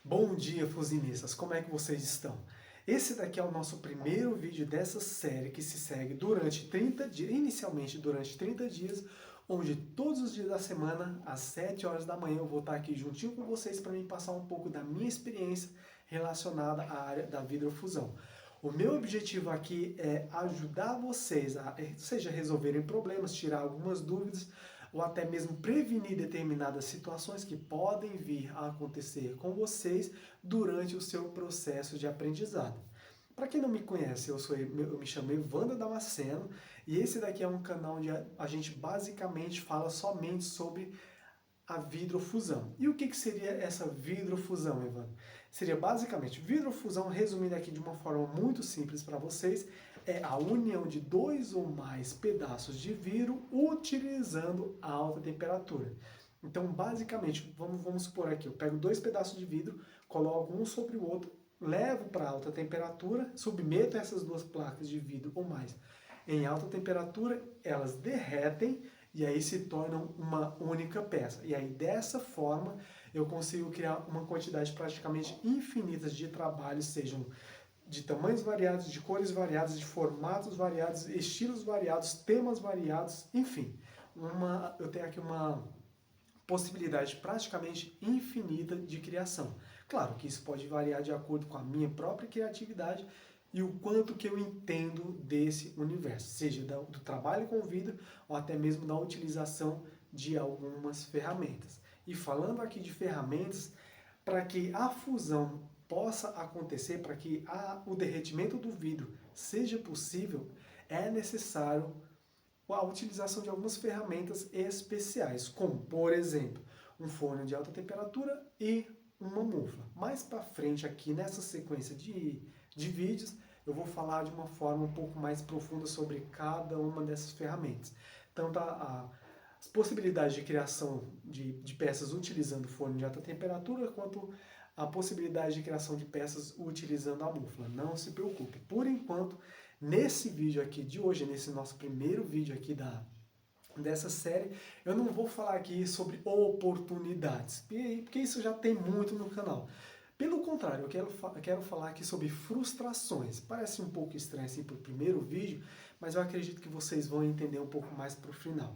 Bom dia, fuzinistas! Como é que vocês estão? Esse daqui é o nosso primeiro vídeo dessa série que se segue durante 30 dias, inicialmente durante 30 dias, onde todos os dias da semana, às 7 horas da manhã, eu vou estar aqui juntinho com vocês para me passar um pouco da minha experiência relacionada à área da vidrofusão. O meu objetivo aqui é ajudar vocês a, seja resolverem problemas, tirar algumas dúvidas, ou até mesmo prevenir determinadas situações que podem vir a acontecer com vocês durante o seu processo de aprendizado. Para quem não me conhece, eu me chamo Evandro Damasceno e esse daqui é um canal onde a gente basicamente fala somente sobre a vidrofusão. E o que seria essa vidrofusão, Evandro? Seria basicamente, vidrofusão, resumindo aqui de uma forma muito simples para vocês, é a união de dois ou mais pedaços de vidro utilizando alta temperatura. Então, basicamente, vamos supor aqui, eu pego dois pedaços de vidro, coloco um sobre o outro, levo para alta temperatura, submeto essas duas placas de vidro ou mais em alta temperatura, elas derretem e aí se tornam uma única peça. E aí dessa forma eu consigo criar uma quantidade praticamente infinita de trabalhos, sejam de tamanhos variados, de cores variadas, de formatos variados, estilos variados, temas variados, enfim. Eu tenho aqui uma possibilidade praticamente infinita de criação. Claro que isso pode variar de acordo com a minha própria criatividade e o quanto que eu entendo desse universo, seja do trabalho com vidro ou até mesmo da utilização de algumas ferramentas. E falando aqui de ferramentas, para que a fusão possa acontecer, para que o derretimento do vidro seja possível, é necessário a utilização de algumas ferramentas especiais, como, por exemplo, um forno de alta temperatura e uma mufla. Mais para frente aqui nessa sequência de vídeos, eu vou falar de uma forma um pouco mais profunda sobre cada uma dessas ferramentas. Tanto as possibilidades de criação de peças utilizando forno de alta temperatura, quanto a possibilidade de criação de peças utilizando a mufla. Não se preocupe. Por enquanto, nesse vídeo aqui de hoje, nesse nosso primeiro vídeo aqui dessa série, eu não vou falar aqui sobre oportunidades, porque isso já tem muito no canal. Pelo contrário, eu quero falar aqui sobre frustrações. Parece um pouco estranho assim para o primeiro vídeo, mas eu acredito que vocês vão entender um pouco mais para o final.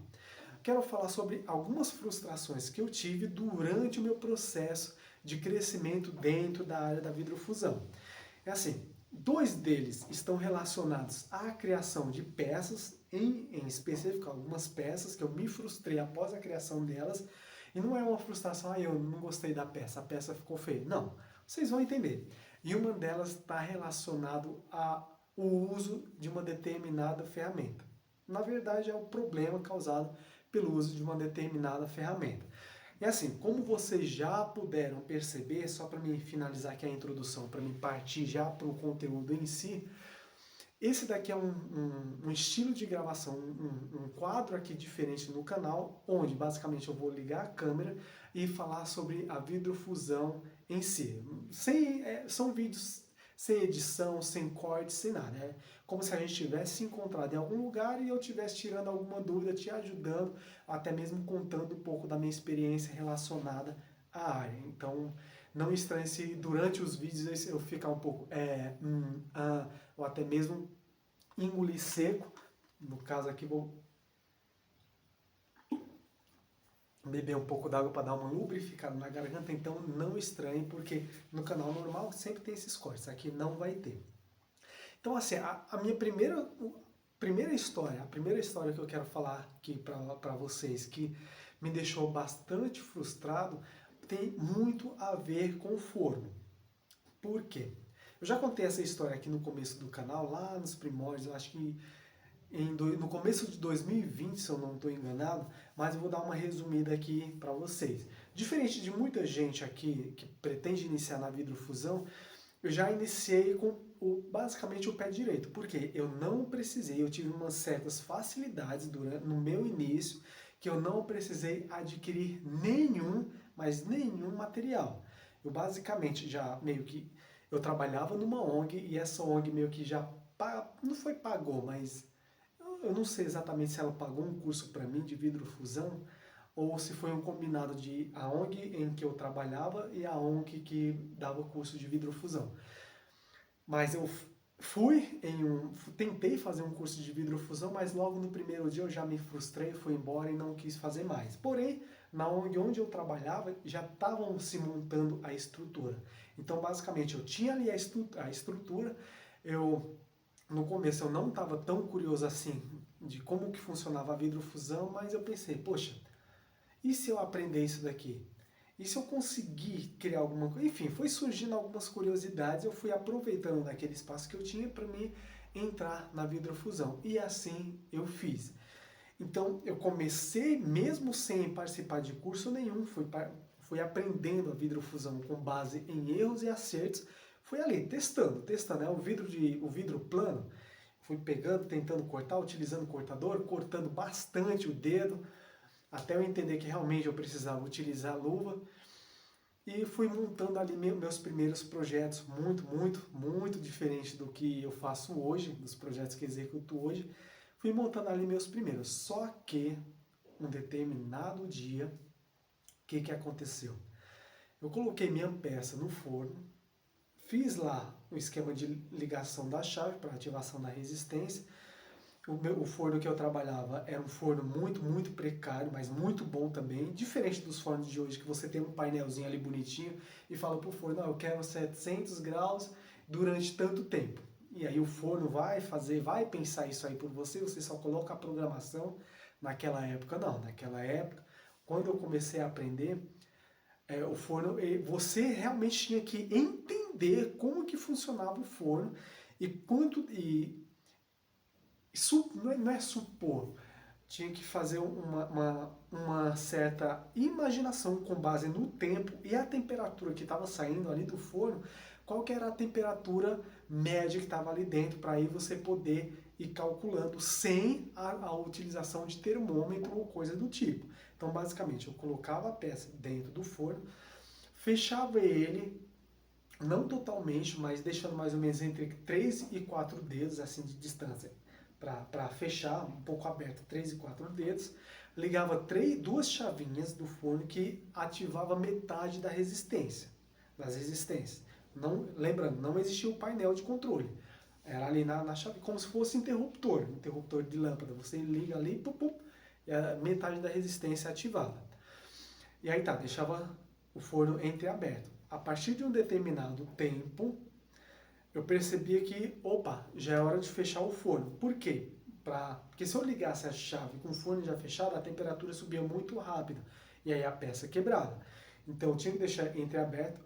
Quero falar sobre algumas frustrações que eu tive durante o meu processo de crescimento dentro da área da vidrofusão. É assim, dois deles estão relacionados à criação de peças, em específico algumas peças que eu me frustrei após a criação delas, e não é uma frustração, eu não gostei da peça, a peça ficou feia. Não, vocês vão entender. E uma delas está relacionado ao uso de uma determinada ferramenta. Na verdade, é o problema causado pelo uso de uma determinada ferramenta. E assim, como vocês já puderam perceber, só para me finalizar aqui a introdução, para me partir já para o conteúdo em si, esse daqui é um estilo de gravação, um quadro aqui diferente no canal, onde basicamente eu vou ligar a câmera e falar sobre a vidrofusão em si. São vídeos sem edição, sem corte, sem nada. É como se a gente tivesse se encontrado em algum lugar e eu estivesse tirando alguma dúvida, te ajudando, até mesmo contando um pouco da minha experiência relacionada à área. Então, não estranhe se durante os vídeos eu ficar um pouco ou até mesmo engolir seco. No caso aqui vou beber um pouco d'água para dar uma lubrificada na garganta, então não estranhe, porque no canal normal sempre tem esses cortes, aqui não vai ter. Então assim, a minha primeira história que eu quero falar aqui para vocês, que me deixou bastante frustrado, tem muito a ver com o forno. Por quê? Eu já contei essa história aqui no começo do canal, lá nos primórdios, eu acho que no começo de 2020, se eu não estou enganado, mas eu vou dar uma resumida aqui para vocês. Diferente de muita gente aqui que pretende iniciar na vidrofusão, eu já iniciei com basicamente o pé direito, porque eu não precisei, eu tive umas certas facilidades no meu início, que eu não precisei adquirir mas nenhum material. Eu basicamente já meio que, eu trabalhava numa ONG e essa ONG meio que já, não foi pagou, mas eu não sei exatamente se ela pagou um curso para mim de vidrofusão, ou se foi um combinado de a ONG em que eu trabalhava e a ONG que dava o curso de vidrofusão. Mas eu tentei fazer um curso de vidrofusão, mas logo no primeiro dia eu já me frustrei, fui embora e não quis fazer mais. Porém, na ONG onde eu trabalhava, já estavam se montando a estrutura. Então, basicamente, eu tinha ali a estrutura, no começo eu não estava tão curioso assim de como que funcionava a vidrofusão, mas eu pensei, poxa, e se eu aprender isso daqui? E se eu conseguir criar alguma coisa? Enfim, foi surgindo algumas curiosidades, eu fui aproveitando daquele espaço que eu tinha para me entrar na vidrofusão. E assim eu fiz. Então, eu comecei, mesmo sem participar de curso nenhum, fui aprendendo a vidrofusão com base em erros e acertos. Fui ali, testando, né? O vidro plano, fui pegando, tentando cortar, utilizando cortador, cortando bastante o dedo, até eu entender que realmente eu precisava utilizar a luva. E fui montando ali meus primeiros projetos, muito diferente do que eu faço hoje, dos projetos que executo hoje. Fui montando ali meus primeiros. Só que, um determinado dia, o que aconteceu? Eu coloquei minha peça no forno, fiz lá o esquema de ligação da chave para ativação da resistência. O forno que eu trabalhava era um forno muito precário, mas muito bom também. Diferente dos fornos de hoje, que você tem um painelzinho ali bonitinho e fala pro forno, eu quero 700 graus durante tanto tempo. E aí o forno vai pensar isso aí por você, você só coloca a programação. Naquela época não, naquela época, quando eu comecei a aprender, o forno, você realmente tinha que entender como que funcionava o forno e não é supor, tinha que fazer uma certa imaginação com base no tempo e a temperatura que estava saindo ali do forno, qual que era a temperatura média que estava ali dentro, para aí você poder ir calculando sem a utilização de termômetro ou coisa do tipo. Então, basicamente, eu colocava a peça dentro do forno, fechava ele, não totalmente, mas deixando mais ou menos entre 3 e 4 dedos assim de distância, para fechar, um pouco aberto, 3 e 4 dedos, ligava duas chavinhas do forno que ativava metade das resistências. Não, lembrando, não existia o painel de controle. Era ali na chave, como se fosse interruptor de lâmpada. Você liga ali, e a metade da resistência ativava. E aí tá, deixava o forno entreaberto. A partir de um determinado tempo, eu percebia que, opa, já é hora de fechar o forno. Por quê? Porque se eu ligasse a chave com o forno já fechado, a temperatura subia muito rápido. E aí a peça quebrava. Então eu tinha que deixar entreaberto,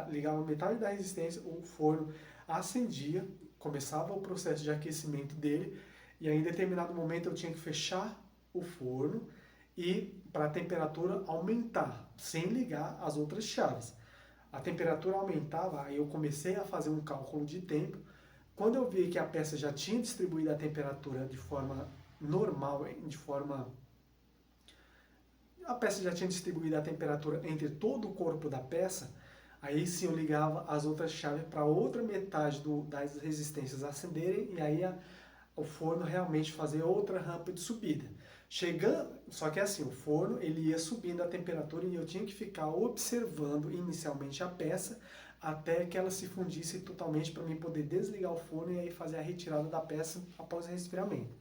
ligava metade da resistência, o forno acendia, começava o processo de aquecimento dele, e aí em determinado momento eu tinha que fechar o forno e para a temperatura aumentar, sem ligar as outras chaves. A temperatura aumentava, aí eu comecei a fazer um cálculo de tempo. Quando eu vi que a peça já tinha distribuído a temperatura de forma normal, a peça já tinha distribuído a temperatura entre todo o corpo da peça, aí sim eu ligava as outras chaves para a outra metade das resistências acenderem e aí o forno realmente fazer outra rampa de subida. Só que assim, o forno ele ia subindo a temperatura e eu tinha que ficar observando inicialmente a peça até que ela se fundisse totalmente para mim poder desligar o forno e aí fazer a retirada da peça após o resfriamento.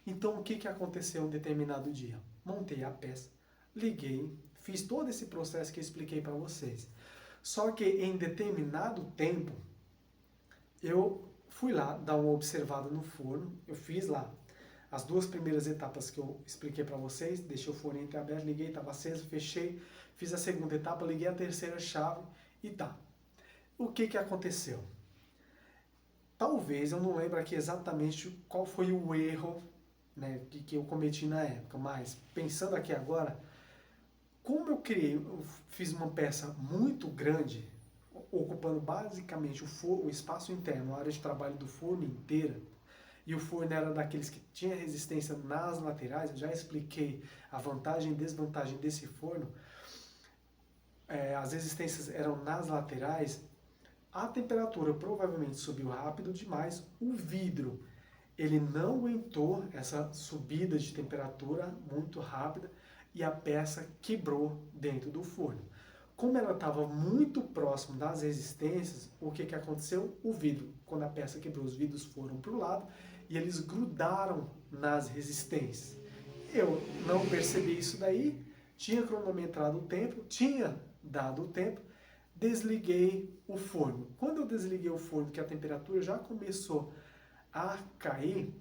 Então o que aconteceu em um determinado dia? Montei a peça, liguei, fiz todo esse processo que eu expliquei para vocês. Só que em determinado tempo eu fui lá dar uma observada no forno, eu fiz lá as duas primeiras etapas que eu expliquei para vocês, deixei o forno entreaberto, liguei, estava aceso, fechei, fiz a segunda etapa, liguei a terceira chave e tá. O que aconteceu? Talvez, eu não lembro aqui exatamente qual foi o erro, né, que eu cometi na época, mas pensando aqui agora, como eu fiz uma peça muito grande, ocupando basicamente o espaço interno, a área de trabalho do forno inteira, e o forno era daqueles que tinha resistência nas laterais, eu já expliquei a vantagem e desvantagem desse forno, as resistências eram nas laterais, a temperatura provavelmente subiu rápido demais, o vidro ele não aguentou essa subida de temperatura muito rápida e a peça quebrou dentro do forno. Como ela estava muito próximo das resistências, o que aconteceu? O vidro, quando a peça quebrou, os vidros foram para o lado e eles grudaram nas resistências. Eu não percebi isso daí, tinha cronometrado o tempo, tinha dado o tempo, desliguei o forno. Quando eu desliguei o forno, que a temperatura já começou a cair,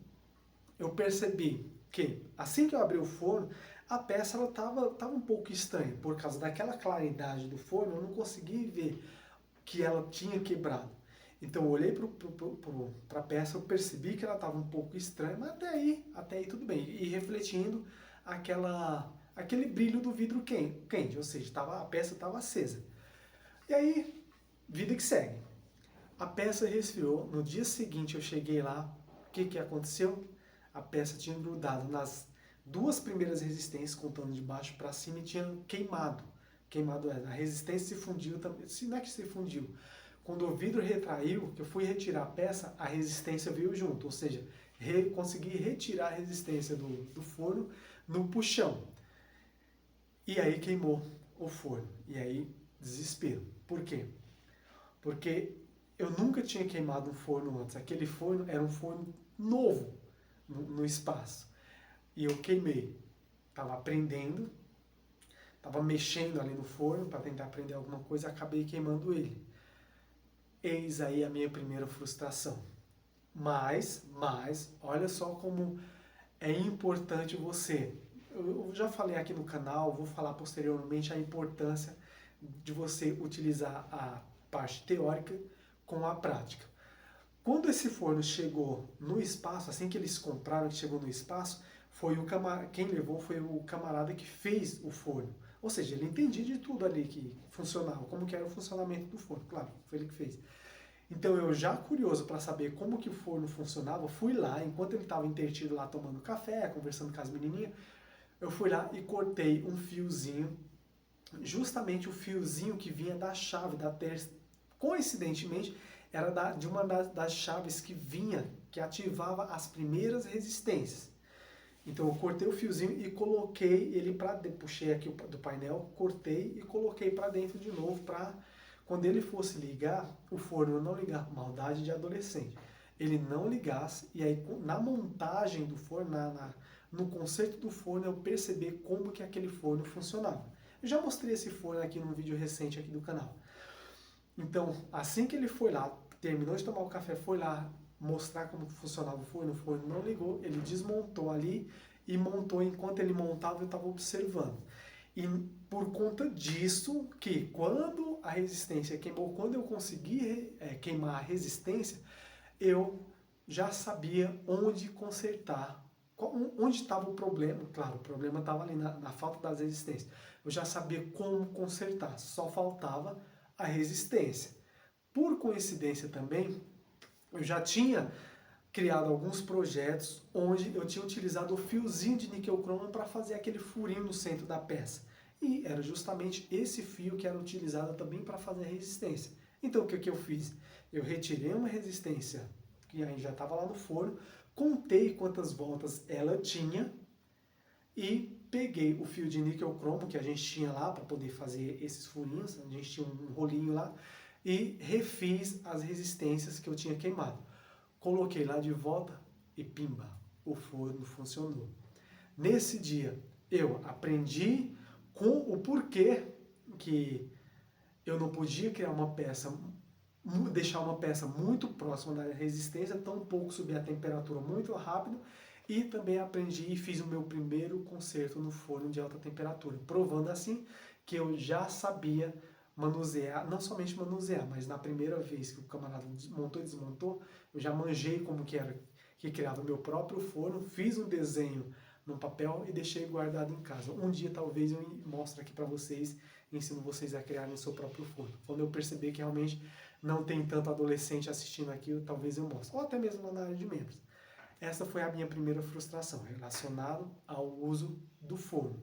eu percebi que assim que eu abri o forno, a peça ela tava um pouco estranha. Por causa daquela claridade do forno, eu não consegui ver que ela tinha quebrado. Então eu olhei para a peça, eu percebi que ela estava um pouco estranha, mas até aí tudo bem. E refletindo aquele brilho do vidro quente, ou seja, a peça estava acesa. E aí, vida que segue. A peça resfriou, no dia seguinte eu cheguei lá, o que aconteceu? A peça tinha grudado nas duas primeiras resistências, contando de baixo para cima, e tinha queimado. A resistência se fundiu também, não é que se fundiu. Quando o vidro retraiu, que eu fui retirar a peça, a resistência veio junto, ou seja, consegui retirar a resistência do forno no puxão. E aí queimou o forno. E aí, desespero. Por quê? Porque eu nunca tinha queimado um forno antes. Aquele forno era um forno novo no espaço. E eu queimei. Estava aprendendo, estava mexendo ali no forno para tentar aprender alguma coisa, acabei queimando ele. Eis aí a minha primeira frustração. Mas, olha só como é importante você. Eu já falei aqui no canal, vou falar posteriormente a importância de você utilizar a parte teórica com a prática. Quando esse forno chegou no espaço, assim que eles compraram, que chegou no espaço, quem levou foi o camarada que fez o forno. Ou seja, ele entendia de tudo ali que funcionava, como que era o funcionamento do forno, claro, foi ele que fez. Então eu já curioso para saber como que o forno funcionava, fui lá, enquanto ele estava intertido lá tomando café, conversando com as menininhas, eu fui lá e cortei um fiozinho, justamente o fiozinho que vinha da chave da terça. Coincidentemente, era de uma das chaves que ativava as primeiras resistências. Então eu cortei o fiozinho e coloquei ele para dentro, puxei aqui do painel, cortei e coloquei para dentro de novo para quando ele fosse ligar, o forno não ligar, maldade de adolescente, ele não ligasse e aí na montagem do forno, no conserto do forno eu perceber como que aquele forno funcionava. Eu já mostrei esse forno aqui num vídeo recente aqui do canal. Então, assim que ele foi lá, terminou de tomar o café, foi lá mostrar como funcionava o forno não ligou, ele desmontou ali e montou, enquanto ele montava eu estava observando. E por conta disso, que quando a resistência queimou, quando eu consegui queimar a resistência, eu já sabia onde consertar, onde estava o problema. Claro, o problema estava ali na falta das resistências. Eu já sabia como consertar, só faltava a resistência. Por coincidência também, eu já tinha criado alguns projetos onde eu tinha utilizado o fiozinho de níquel cromo para fazer aquele furinho no centro da peça. E era justamente esse fio que era utilizado também para fazer a resistência. Então o que eu fiz? Eu retirei uma resistência que aí já estava lá no forno, contei quantas voltas ela tinha e peguei o fio de níquel cromo que a gente tinha lá para poder fazer esses furinhos, a gente tinha um rolinho lá, e refiz as resistências que eu tinha queimado. Coloquei lá de volta e pimba, o forno funcionou. Nesse dia eu aprendi com o porquê que eu não podia criar uma peça, deixar uma peça muito próxima da resistência, tampouco subir a temperatura muito rápido, e também aprendi e fiz o meu primeiro conserto no forno de alta temperatura, provando assim que eu já sabia manusear, não somente manusear, mas na primeira vez que o camarada montou e desmontou, eu já manjei como que era, que criava o meu próprio forno, fiz um desenho no papel e deixei guardado em casa. Um dia talvez eu mostre aqui para vocês, ensino vocês a criarem o seu próprio forno. Quando eu perceber que realmente não tem tanto adolescente assistindo aquilo, talvez eu mostre, ou até mesmo lá na área de membros. Essa foi a minha primeira frustração, relacionada ao uso do forno.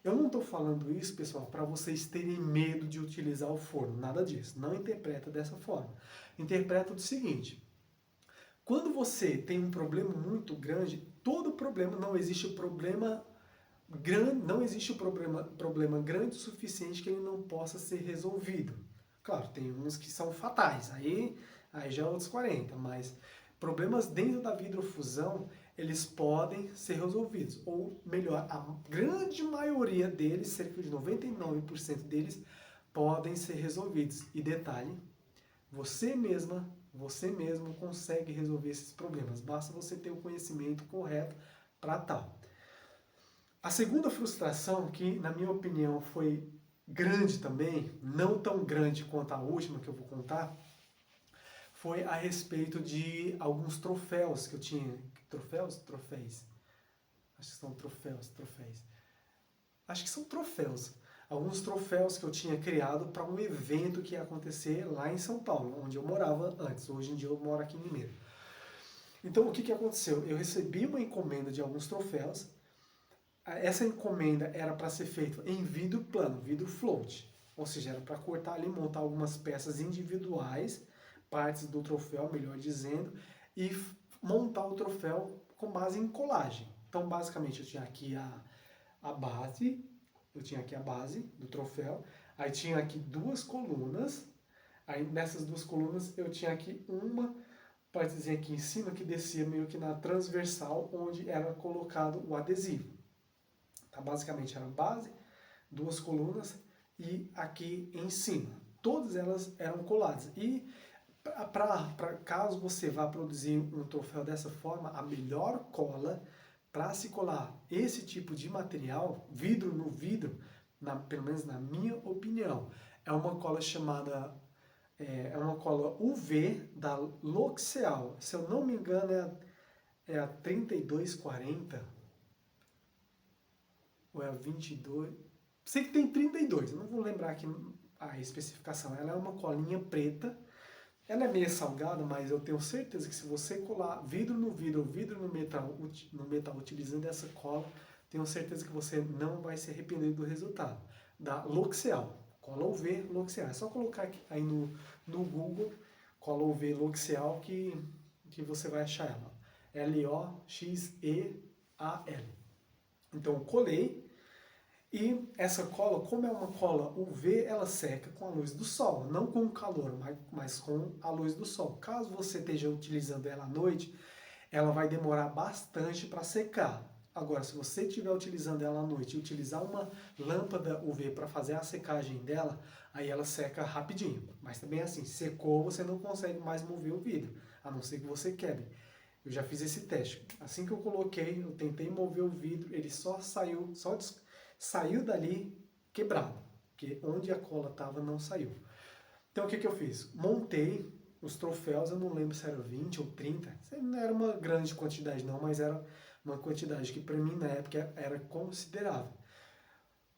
Eu não estou falando isso, pessoal, para vocês terem medo de utilizar o forno, nada disso. Não interpreta dessa forma. Interpreta do seguinte: quando você tem um problema muito grande, todo problema, não existe problema não existe um problema grande o suficiente que ele não possa ser resolvido. Claro, tem uns que são fatais, aí já é outros 40, mas problemas dentro da vidrofusão, eles podem ser resolvidos. Ou melhor, a grande maioria deles, cerca de 99% deles, podem ser resolvidos. E detalhe, você mesmo consegue resolver esses problemas. Basta você ter o conhecimento correto para tal. A segunda frustração, que na minha opinião foi grande também, não tão grande quanto a última que eu vou contar, foi a respeito de alguns troféus que eu tinha. Troféus? Troféis. Acho que são troféus. Acho que são troféus. Alguns troféus que eu tinha criado para um evento que ia acontecer lá em São Paulo, onde eu morava antes. Hoje em dia eu moro aqui em Limeira. Então o que aconteceu? Eu recebi uma encomenda de alguns troféus. Essa encomenda era para ser feita em vidro plano, vidro float. Ou seja, era para cortar ali, montar algumas peças individuais, partes do troféu, melhor dizendo, e montar o troféu com base em colagem. Então, basicamente, eu tinha aqui a base, do troféu, aí tinha aqui duas colunas, aí nessas duas colunas eu tinha aqui uma partezinha aqui em cima que descia meio que na transversal, onde era colocado o adesivo. Tá? Basicamente era a base, duas colunas e aqui em cima. Todas elas eram coladas. E caso você vá produzir um troféu dessa forma, a melhor cola para se colar esse tipo de material, vidro no vidro, pelo menos na minha opinião, é uma cola chamada, é uma cola UV da L'Occitane. Se eu não me engano é a 3240 ou é a 22, sei que tem 32, eu não vou lembrar aqui a especificação. Ela é uma colinha preta, ela é meio salgada, mas eu tenho certeza que se você colar vidro no vidro, vidro no metal utilizando essa cola, tenho certeza que você não vai se arrepender do resultado. Da L'Occitane, cola UV L'Occitane. É só colocar aqui, aí no Google, cola UV L'Occitane, que você vai achar ela. L-O-X-E-A-L. Então eu colei, e essa cola, como é uma cola UV, ela seca com a luz do sol, não com o calor, mas com a luz do sol. Caso você esteja utilizando ela à noite, ela vai demorar bastante para secar. Agora, se você estiver utilizando ela à noite e utilizar uma lâmpada UV para fazer a secagem dela, aí ela seca rapidinho. Mas também assim, secou, você não consegue mais mover o vidro, a não ser que você quebre. Eu já fiz esse teste. Assim que eu coloquei, eu tentei mover o vidro, ele só saiu dali quebrado, porque onde a cola estava não saiu. Então o que eu fiz? Montei os troféus, eu não lembro se era 20 ou 30, não era uma grande quantidade não, mas era uma quantidade que para mim na época era considerável.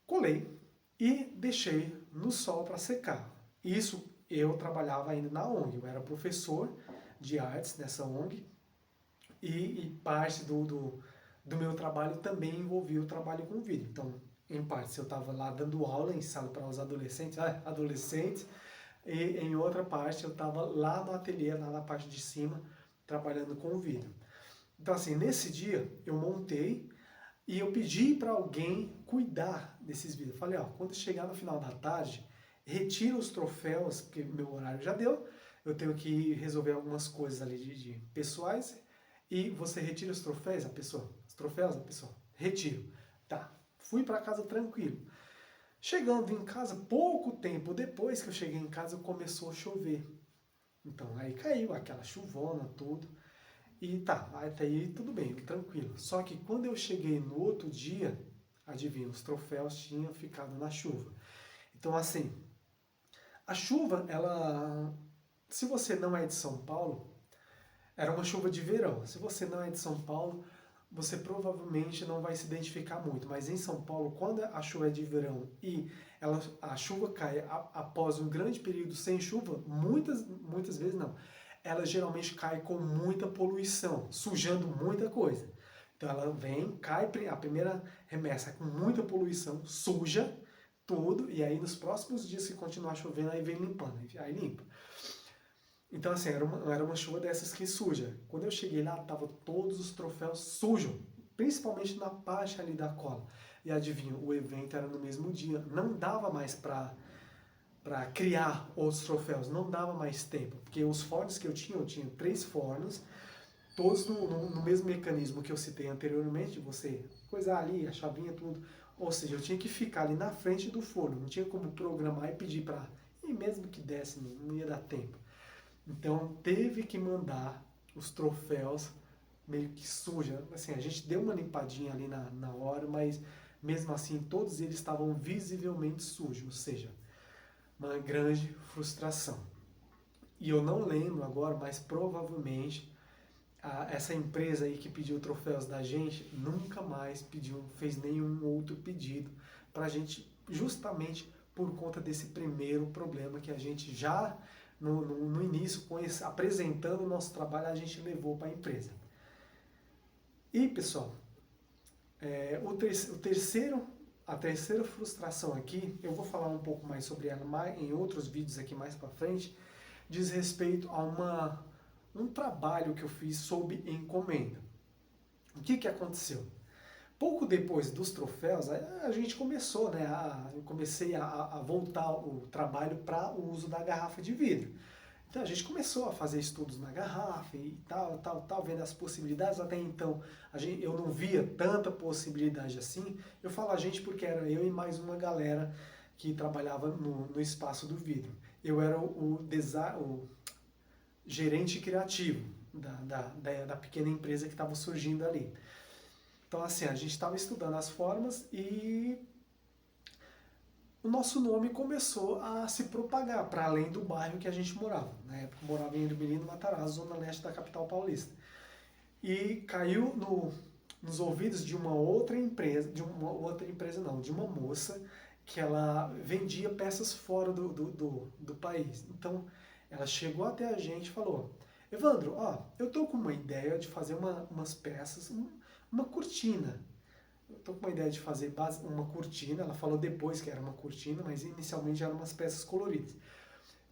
Colei e deixei no sol para secar. Isso eu trabalhava ainda na ONG, eu era professor de artes nessa ONG, e parte do meu trabalho também envolvia o trabalho com vídeo. Então, em parte, eu estava lá dando aula em sala para os adolescentes, e em outra parte eu estava lá no ateliê, lá na parte de cima, trabalhando com vídeo. Então, assim, nesse dia eu montei e eu pedi para alguém cuidar desses vídeos. Eu falei, ó, quando chegar no final da tarde, retira os troféus, porque meu horário já deu, eu tenho que resolver algumas coisas ali de pessoais, e você retira os troféus, os troféus da pessoa, retiro. Tá, fui para casa tranquilo. Chegando em casa, pouco tempo depois que eu cheguei em casa, começou a chover. Então aí caiu aquela chuvona, tudo. E tá, até aí tudo bem, tranquilo. Só que quando eu cheguei no outro dia, adivinha, os troféus tinham ficado na chuva. Então assim, a chuva, ela, se você não é de São Paulo, era uma chuva de verão. Se você não é de São Paulo, você provavelmente não vai se identificar muito. Mas em São Paulo, quando a chuva é de verão e a chuva cai após um grande período sem chuva, muitas vezes não. Ela geralmente cai com muita poluição, sujando muita coisa. Então ela vem, cai, a primeira remessa com muita poluição, suja tudo, e aí nos próximos dias, se continuar chovendo, aí vem limpando, aí limpa. Então, assim, era uma chuva dessas que suja. Quando eu cheguei lá, tava todos os troféus sujos, principalmente na parte ali da cola. E adivinha, o evento era no mesmo dia. Não dava mais para criar outros troféus, não dava mais tempo. Porque os fornos que eu tinha 3 fornos, todos no mesmo mecanismo que eu citei anteriormente, você coisar ali, a chavinha, tudo. Ou seja, eu tinha que ficar ali na frente do forno, não tinha como programar e pedir para... E mesmo que desse, não ia dar tempo. Então, teve que mandar os troféus meio que suja. Assim, a gente deu uma limpadinha ali na hora, mas mesmo assim, todos eles estavam visivelmente sujos. Ou seja, uma grande frustração. E eu não lembro agora, mas provavelmente essa empresa aí que pediu troféus da gente nunca mais fez nenhum outro pedido para a gente, justamente por conta desse primeiro problema que a gente já no início, apresentando o nosso trabalho, a gente levou para a empresa. E pessoal, a terceira frustração aqui, eu vou falar um pouco mais sobre ela em outros vídeos aqui mais para frente, diz respeito a um trabalho que eu fiz sob encomenda. O que aconteceu? Pouco depois dos troféus, a gente começou, né? Eu comecei a voltar o trabalho para o uso da garrafa de vidro. Então a gente começou a fazer estudos na garrafa e tal, vendo as possibilidades. Até então eu não via tanta possibilidade assim. Eu falo a gente porque era eu e mais uma galera que trabalhava no espaço do vidro. Eu era o gerente criativo da pequena empresa que estava surgindo ali. Então, assim, a gente estava estudando as formas e o nosso nome começou a se propagar para além do bairro que a gente morava. Na época, eu morava em Ermelino, Matarazzo, zona leste da capital paulista. E caiu nos ouvidos de uma moça que ela vendia peças fora do país. Então, ela chegou até a gente e falou: Evandro, ó, eu tô com uma ideia de fazer umas peças, uma cortina. Eu tô com uma ideia de fazer uma cortina. Ela falou depois que era uma cortina, mas inicialmente eram umas peças coloridas.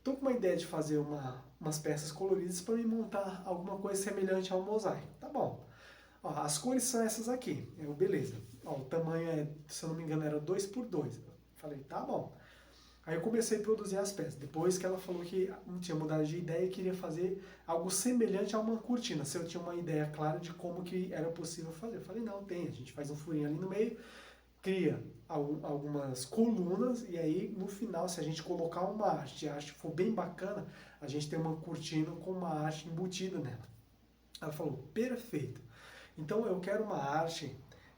Tô com uma ideia de fazer umas peças coloridas para me montar alguma coisa semelhante ao mosaico. Tá bom. Ó, as cores são essas aqui. Beleza. Ó, o tamanho se eu não me engano, era 2x2. Falei, tá bom. Aí eu comecei a produzir as peças. Depois que ela falou que não tinha mudado de ideia e queria fazer algo semelhante a uma cortina. Se eu tinha uma ideia clara de como que era possível fazer. Eu falei, não, tem. A gente faz um furinho ali no meio, cria algumas colunas e aí no final, se a gente colocar uma arte, a arte for bem bacana, a gente tem uma cortina com uma arte embutida nela. Ela falou, perfeito. Então eu quero uma arte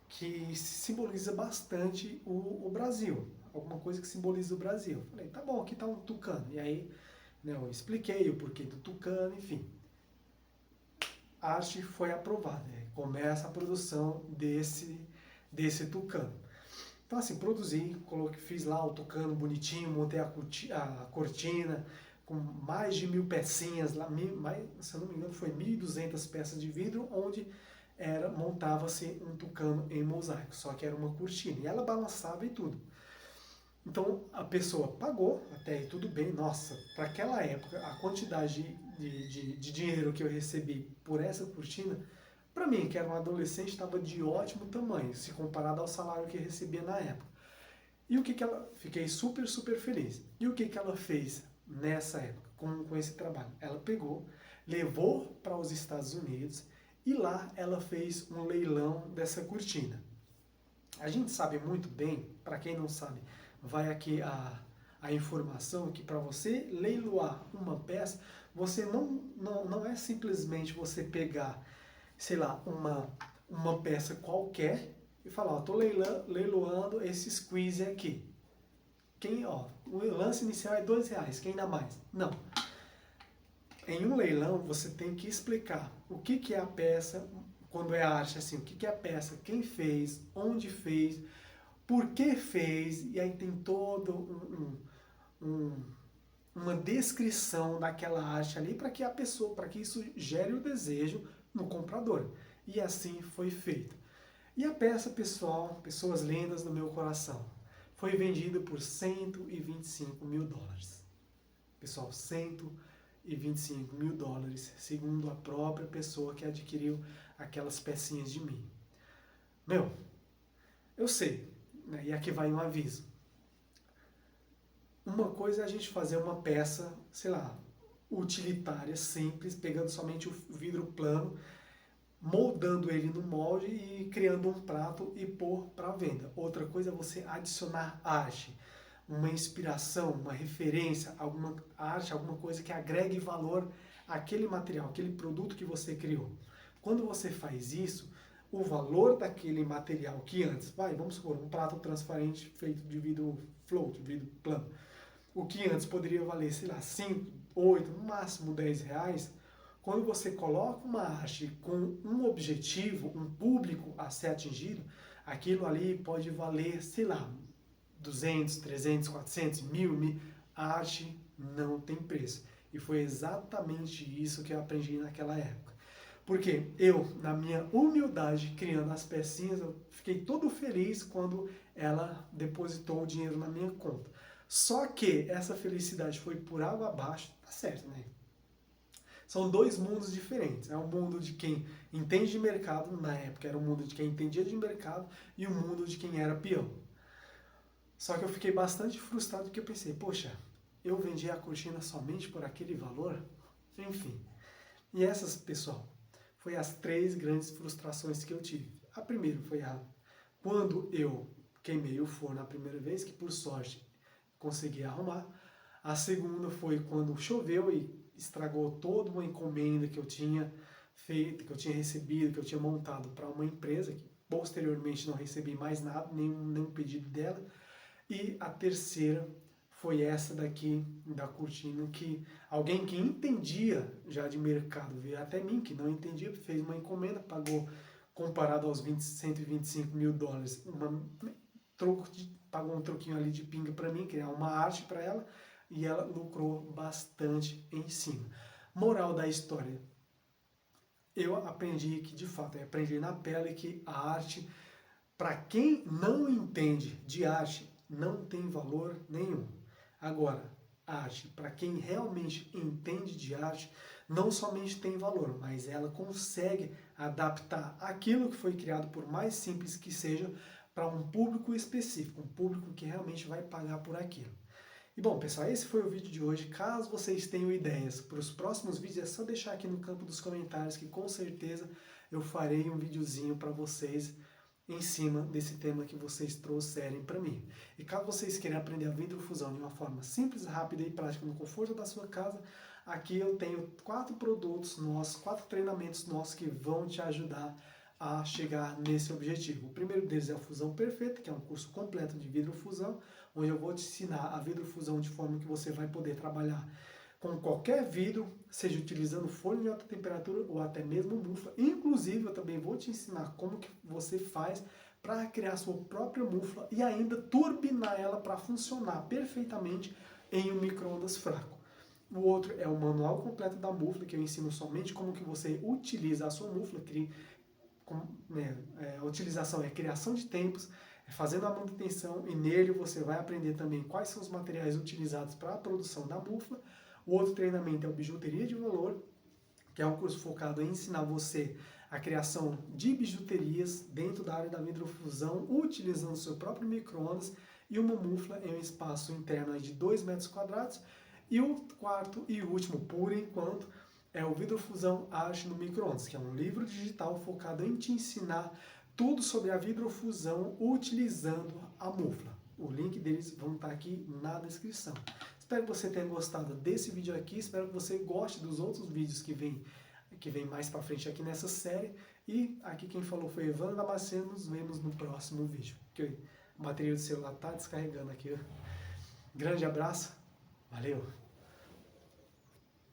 que simboliza bastante o Brasil. Alguma coisa que simboliza o Brasil. Falei, tá bom, aqui tá um tucano. E aí, né, eu expliquei o porquê do tucano, enfim. A arte foi aprovada. Começa a produção desse tucano. Então, assim, produzi, fiz lá o tucano bonitinho, montei a cortina com mais de 1000 pecinhas, lá, se eu não me engano, foi 1200 peças de vidro, onde montava-se um tucano em mosaico, só que era uma cortina. E ela balançava e tudo. Então a pessoa pagou, até aí tudo bem, nossa, para aquela época, a quantidade de dinheiro que eu recebi por essa cortina, para mim, que era um adolescente, estava de ótimo tamanho, se comparado ao salário que eu recebia na época. E o que ela... Fiquei super, super feliz. E o que ela fez nessa época, com esse trabalho? Ela pegou, levou para os Estados Unidos e lá ela fez um leilão dessa cortina. A gente sabe muito bem, para quem não sabe, vai aqui a informação que para você leiloar uma peça, você não é simplesmente você pegar, sei lá, uma peça qualquer e falar, ó, tô leiloando esse squeeze aqui. O lance inicial é R$2, quem dá mais? Não. Em um leilão você tem que explicar o que é a peça, quando é arte, assim, o que é a peça, quem fez, onde fez, por que fez, e aí tem todo uma descrição daquela arte ali para que isso gere o desejo no comprador. E assim foi feito. E a peça, pessoal, pessoas lindas do meu coração, foi vendida por $125 mil. Pessoal, $125 mil, segundo a própria pessoa que adquiriu aquelas pecinhas de mim. Meu, eu sei, né? E aqui vai um aviso. Uma coisa é a gente fazer uma peça, sei lá, utilitária, simples, pegando somente o vidro plano, moldando ele no molde e criando um prato e pôr para venda. Outra coisa é você adicionar arte, uma inspiração, uma referência, alguma arte, alguma coisa que agregue valor àquele material, aquele produto que você criou. Quando você faz isso, o valor daquele material que antes, vamos supor, um prato transparente feito de vidro float, vidro plano, o que antes poderia valer, sei lá, 5, 8, no máximo 10 reais, quando você coloca uma arte com um objetivo, um público a ser atingido, aquilo ali pode valer, sei lá, 200, 300, 400, 1000. A arte não tem preço. E foi exatamente isso que eu aprendi naquela época. Porque eu, na minha humildade, criando as pecinhas, eu fiquei todo feliz quando ela depositou o dinheiro na minha conta. Só que essa felicidade foi por água abaixo, tá certo, né? São dois mundos diferentes. É o mundo de quem entende de mercado, na época era o mundo de quem entendia de mercado, e o mundo de quem era peão. Só que eu fiquei bastante frustrado porque eu pensei, poxa, eu vendi a cortina somente por aquele valor? Enfim. E essas, pessoal, foi as 3 grandes frustrações que eu tive. A primeira foi quando eu queimei o forno a primeira vez, que por sorte consegui arrumar. A segunda foi quando choveu e estragou toda uma encomenda que eu tinha feito, que eu tinha recebido, que eu tinha montado para uma empresa, que posteriormente não recebi mais nada, nenhum pedido dela. E a terceira foi essa daqui, da cortina, que alguém que entendia já de mercado veio até mim, que não entendia, fez uma encomenda, pagou, comparado aos 125 mil dólares, pagou um troquinho ali de pinga para mim, criar uma arte para ela, e ela lucrou bastante em cima. Moral da história, eu aprendi que, de fato, eu aprendi na pele que a arte, para quem não entende de arte, não tem valor nenhum. Agora, a arte, para quem realmente entende de arte, não somente tem valor, mas ela consegue adaptar aquilo que foi criado, por mais simples que seja, para um público específico, um público que realmente vai pagar por aquilo. E bom, pessoal, esse foi o vídeo de hoje. Caso vocês tenham ideias para os próximos vídeos, é só deixar aqui no campo dos comentários que com certeza eu farei um videozinho para vocês em cima desse tema que vocês trouxerem para mim. E caso vocês queiram aprender a vidrofusão de uma forma simples, rápida e prática no conforto da sua casa, aqui eu tenho 4 produtos nossos, 4 treinamentos nossos que vão te ajudar a chegar nesse objetivo. O primeiro deles é a Fusão Perfeita, que é um curso completo de vidrofusão, onde eu vou te ensinar a vidrofusão de forma que você vai poder trabalhar com qualquer vidro, seja utilizando forno de alta temperatura ou até mesmo mufla. Inclusive, eu também vou te ensinar como que você faz para criar sua própria mufla e ainda turbinar ela para funcionar perfeitamente em um micro-ondas fraco. O outro é o manual completo da mufla, que eu ensino somente como que você utiliza a sua mufla. A utilização é criação de tempos, fazendo a manutenção, e nele você vai aprender também quais são os materiais utilizados para a produção da mufla. O outro treinamento é o Bijuteria de Valor, que é um curso focado em ensinar você a criação de bijuterias dentro da área da vidrofusão, utilizando o seu próprio micro-ondas e uma mufla em um espaço interno de 2 metros quadrados. E o quarto e último, por enquanto, é o Vidrofusão Arte no Micro-ondas, que é um livro digital focado em te ensinar tudo sobre a vidrofusão utilizando a mufla. O link deles vão estar aqui na descrição. Espero que você tenha gostado desse vídeo aqui, espero que você goste dos outros vídeos que vem mais pra frente aqui nessa série. E aqui quem falou foi Evandro Damasceno, nos vemos no próximo vídeo. Porque a bateria do celular tá descarregando aqui. Grande abraço, valeu!